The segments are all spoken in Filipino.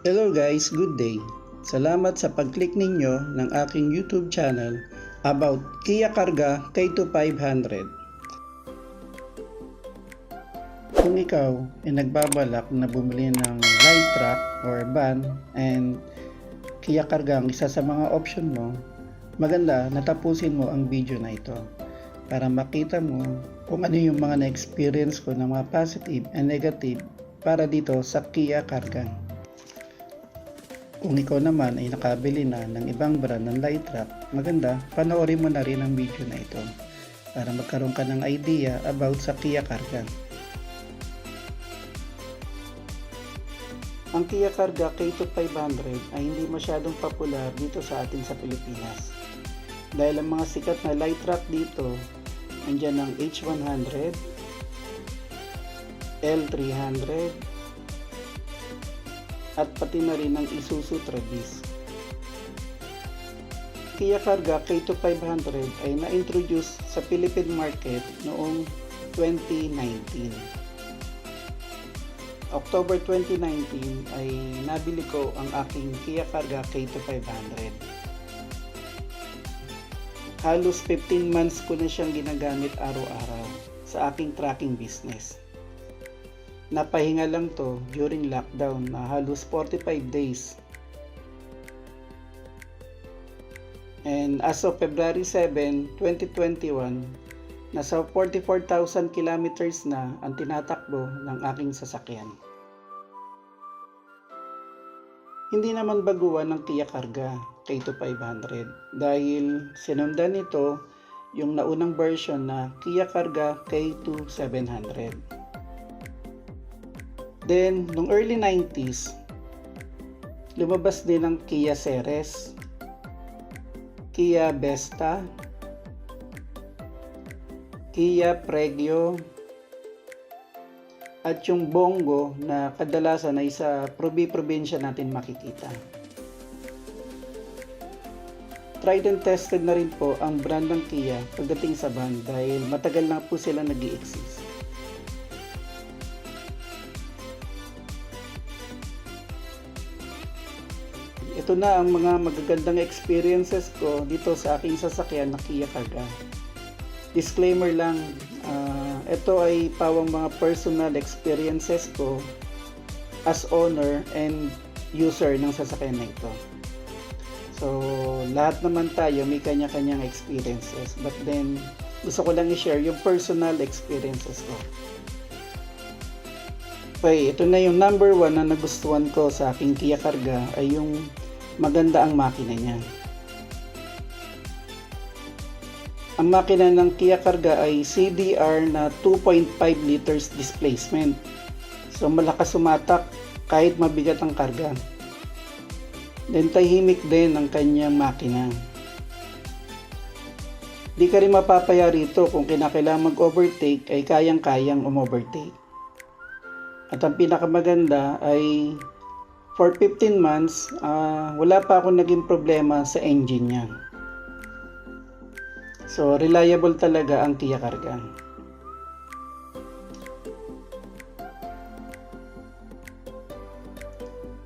Hello guys, good day. Salamat sa pag-click ninyo ng aking YouTube channel about Kia Karga K2500. Kung ikaw ay nagbabalak na bumili ng light truck or van and Kia Karga ang isa sa mga option mo, maganda na tapusin mo ang video na ito para makita mo kung ano yung mga na-experience ko ng mga positive and negative para dito sa Kia Karga. Kung ikaw naman ay nakabili na ng ibang brand ng light truck, maganda panoorin mo na rin ang video na ito para magkaroon ka ng idea about sa Kia Karga. Ang Kia Karga K2500 ay hindi masyadong popular dito sa atin sa Pilipinas. Dahil ang mga sikat na light truck dito, andyan ang H100, L300, at pati na rin ang Isuzu Travis. Kia Karga K2500 ay na-introduce sa Philippine market noong 2019. October 2019 ay nabili ko ang aking Kia Karga K2500. Halos 15 months ko na siyang ginagamit araw-araw sa aking trucking business. Napahinga lang to during lockdown na halos 45 days. And as of February 7, 2021, nasa 44,000 kilometers na ang tinatakbo ng aking sasakyan. Hindi naman baguhan ng Kia Karga K2500 dahil sinundan nito yung naunang version na Kia Karga K2700. Then, nung early 90s, lumabas din ang Kia Ceres, Kia Vesta, Kia Pregio, at yung Bongo na kadalasan ay sa probinsya natin makikita. Tried and tested na rin po ang brand ng Kia pagdating sa van dahil matagal na po sila nag-i-exist. Ito na ang mga magagandang experiences ko dito sa aking sasakyan na Kia Karga. Disclaimer lang, ito ay pawang mga personal experiences ko as owner and user ng sasakyan na ito. So, lahat naman tayo may kanya-kanyang experiences, but then gusto ko lang i-share yung personal experiences ko. Okay, ito na yung number 1 na nagustuhan ko sa aking Kia Karga ay yung maganda ang makina niya. Ang makina ng Kia Karga ay CDR na 2.5 liters displacement. So malakas sumatak kahit mabigat ang karga. Then tahimik din ang kanyang makina. Di ka rin mapapaya rito kung kinakailangan mag-overtake ay kayang-kayang umovertake. At ang pinakamaganda ay for 15 months, wala pa akong naging problema sa engine niya. So, reliable talaga ang Kia Karga.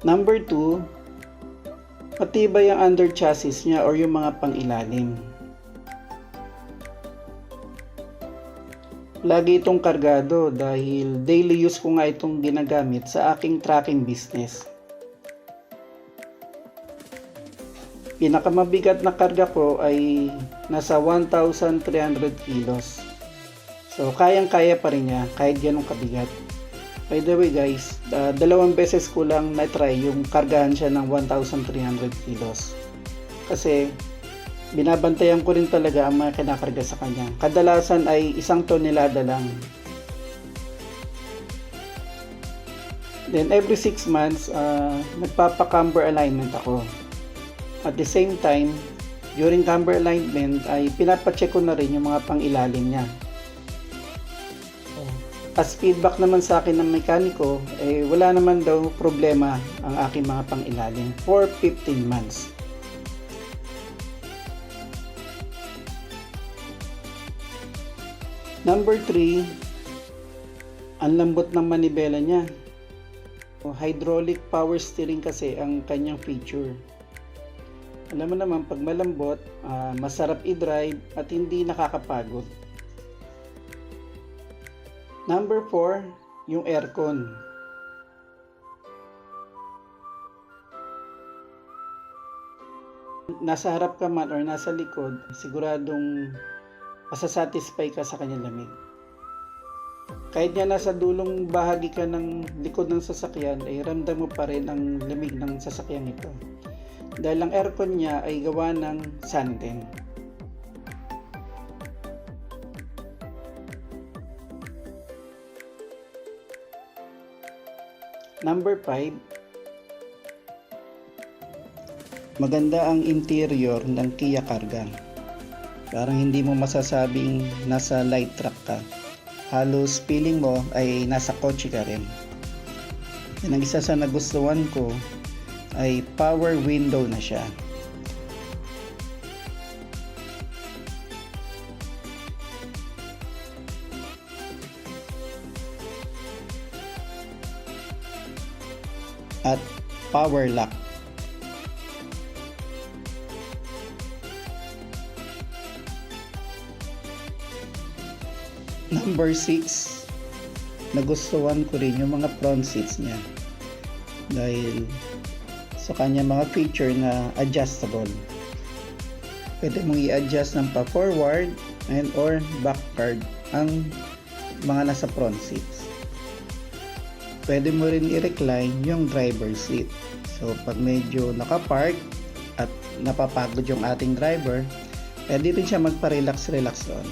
Number 2, matibay ang under chassis niya or yung mga pang-ilalim. Lagi itong kargado dahil daily use ko nga itong ginagamit sa aking trucking business. Pinakamabigat na karga ko ay nasa 1,300 kilos. So, kayang-kaya pa rin niya kahit ganun kabigat. By the way guys, dalawang beses ko lang na-try yung kargahan siya ng 1,300 kilos. Kasi, binabantayan ko rin talaga ang mga kinakarga sa kanya. Kadalasan ay 1 tonelada lang. Then, every 6 months, nagpapa-camber alignment ako. At the same time, during camber alignment ay pinapacheck ko na rin yung mga pang-ilalim niya. As feedback naman sa akin ng mekaniko, wala naman daw problema ang aking mga pang-ilalim for 15 months. Number 3, ang lambot ng manibela niya. Hydraulic power steering kasi ang kanyang feature. Alam mo naman, pag malambot, masarap i-drive at hindi nakakapagod. Number 4, yung aircon. Nasa harap ka man or nasa likod, siguradong masasatisfy ka sa kanyang lamig. Kahit nga nasa dulong bahagi ka ng likod ng sasakyan, ay ramdam mo pa rin ang lamig ng sasakyan ito. Dahil ang aircon niya ay gawa ng santen. Number 5, maganda ang interior ng Kia Karga. Parang hindi mo masasabing nasa light truck ka. Halos feeling mo ay nasa kotse ka rin. Yan ang isa sa nagustuhan ko, ay power window na siya. At power lock. Number 6, nagustuhan ko rin yung mga front seats niya dahil sa kanya mga feature na adjustable. Pwede mong i-adjust ng pa-forward and or backward ang mga nasa front seats. Pwede mo rin i-recline yung driver seat. So pag medyo nakapark at napapagod yung ating driver, pwede rin siya magpa-relax doon.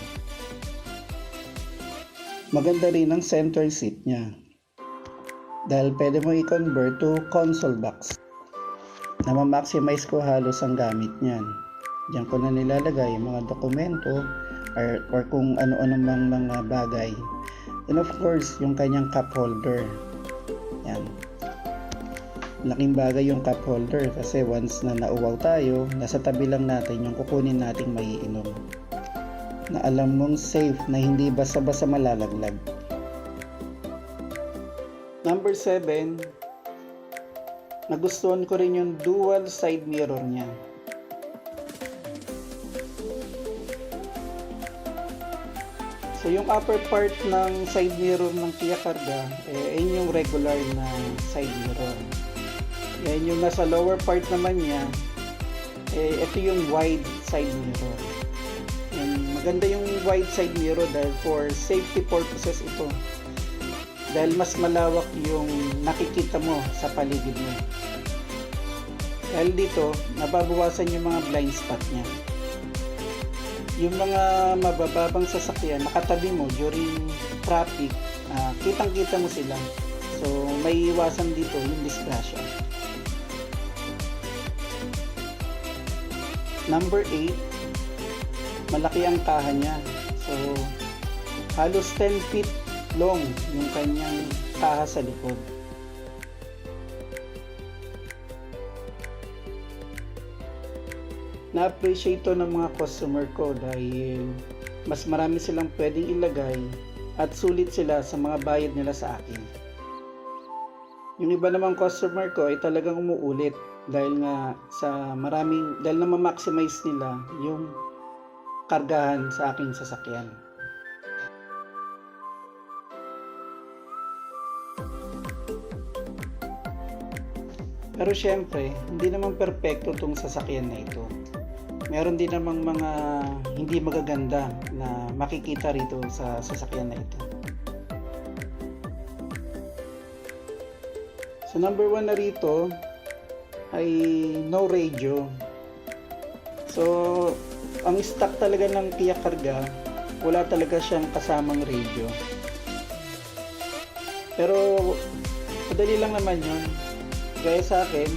Maganda rin ang center seat niya dahil pwede mo i-convert to console box na ma-maximize ko halos ang gamit niyan. Diyan ko na nilalagay yung mga dokumento or kung ano-ano mang mga bagay. And of course, yung kanyang cup holder. Yan. Laking bagay yung cup holder kasi once na nauwaw tayo, nasa tabi lang natin yung kukunin nating maiinom. Na alam mong safe na hindi basa-basa malalaglag. Number 7, nagustuhan ko rin yung dual side mirror niya. So yung upper part ng side mirror ng Kia Karga, ayun yung regular na side mirror. Yan yung nasa lower part naman niya, ito yung wide side mirror. Maganda yung wide side mirror dahil for safety purposes ito. Dahil mas malawak yung nakikita mo sa paligid mo. Dahil dito, nababawasan yung mga blind spot niya. Yung mga mabababang sasakyan, nakatabi mo during traffic, kitang-kita mo sila. So, may iwasan dito yung disgrasya. Number 8, malaki ang kaha niya. So, halos 10 feet long yung kanyang kaha sa likod. Na-appreciate to ng mga customer ko dahil mas marami silang pwedeng ilagay at sulit sila sa mga bayad nila sa akin. Yung iba namang customer ko ay talagang umuulit dahil nga dahil na ma-maximize nila yung kargahan sa aking sasakyan. Pero syempre, hindi naman perpekto itong sasakyan na ito. Meron din namang mga hindi magaganda na makikita rito sa sasakyan na ito. So number 1 na rito ay no radio. So ang stock talaga ng Kia Karga, wala talaga siyang kasamang radio. Pero madali lang naman yun. Gaya sa akin,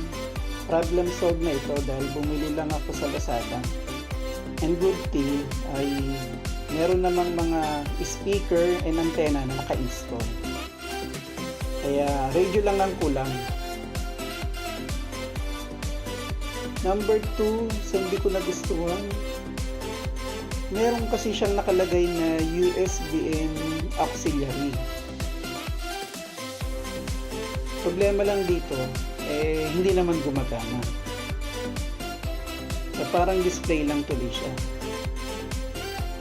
problem solved na ito dahil bumili lang ako sa Lazada. And good thing ay meron namang mga speaker and antenna na naka-install. Kaya radio lang ang kulang. Number 2, sa hindi ko nagustuhan, meron kasi siyang nakalagay na USB and auxiliary. Problema lang dito, hindi naman gumagana. So, parang display lang tuloy siya.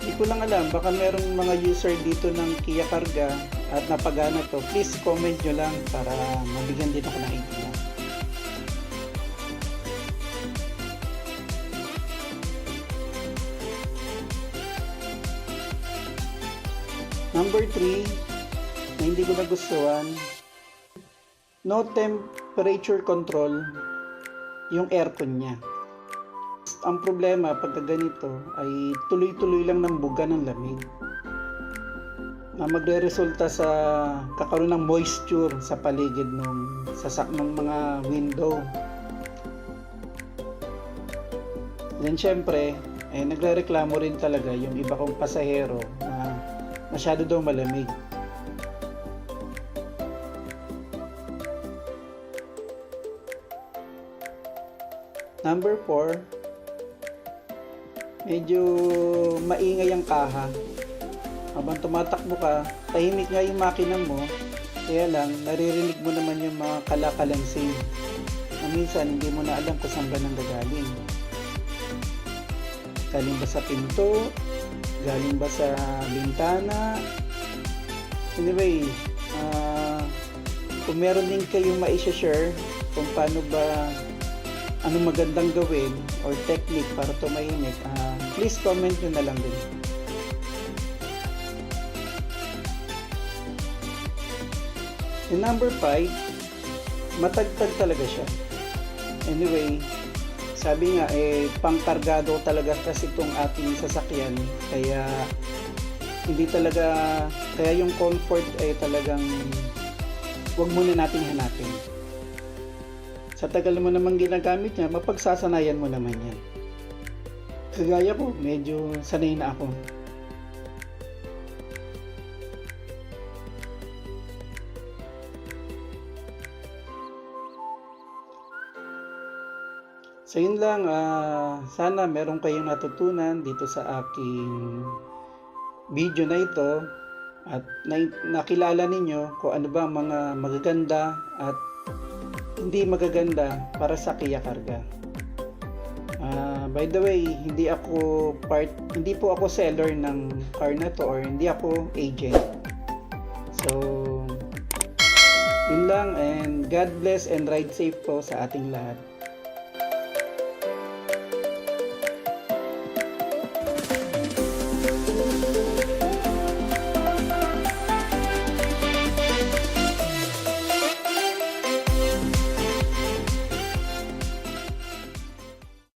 Hindi ko lang alam, baka merong mga user dito ng Kia Karga at napagana to. Please comment nyo lang para mabigyan din ako ng idea. Number 3, na hindi ko nagustuhan, no temperature control yung aircon niya. Ang problema pagka ganito ay tuloy-tuloy lang ng buga ng lamig na magre-resulta sa kakaroon ng moisture sa paligid ng mga window. Then syempre, nagrereklamo rin talaga yung iba kong pasahero na masyado daw malamig. Number 4, medyo maingay ang kaha. Habang tumatakbo ka, tahimik nga yung makina mo, kaya lang naririnig mo naman yung mga kalakalansing na minsan hindi mo na alam kung saan ba nang gagaling. Galing ba sa pinto? Galing ba sa bintana? Anyway, kung meron din kayong ma-share kung paano ba, ano magandang gawin or technique para tumahimik, please comment nyo na lang din. And number 5, matagtag talaga siya. Anyway, sabi nga, pangkargado talaga kasi itong ating sasakyan, kaya hindi talaga, kaya yung comfort ay talagang wag muna nating hanapin. Sa tagal mo namang ginagamit niya, mapagsasanayan mo naman yan. Kagaya ko, medyo sanay na ako. So yun lang, sana meron kayong natutunan dito sa aking video na ito at nakilala ninyo kung ano ba mga magaganda at hindi magaganda para sa Kia Karga. By the way, hindi po ako seller ng car na to or hindi ako agent. So yun lang, and God bless and ride safe po sa ating lahat.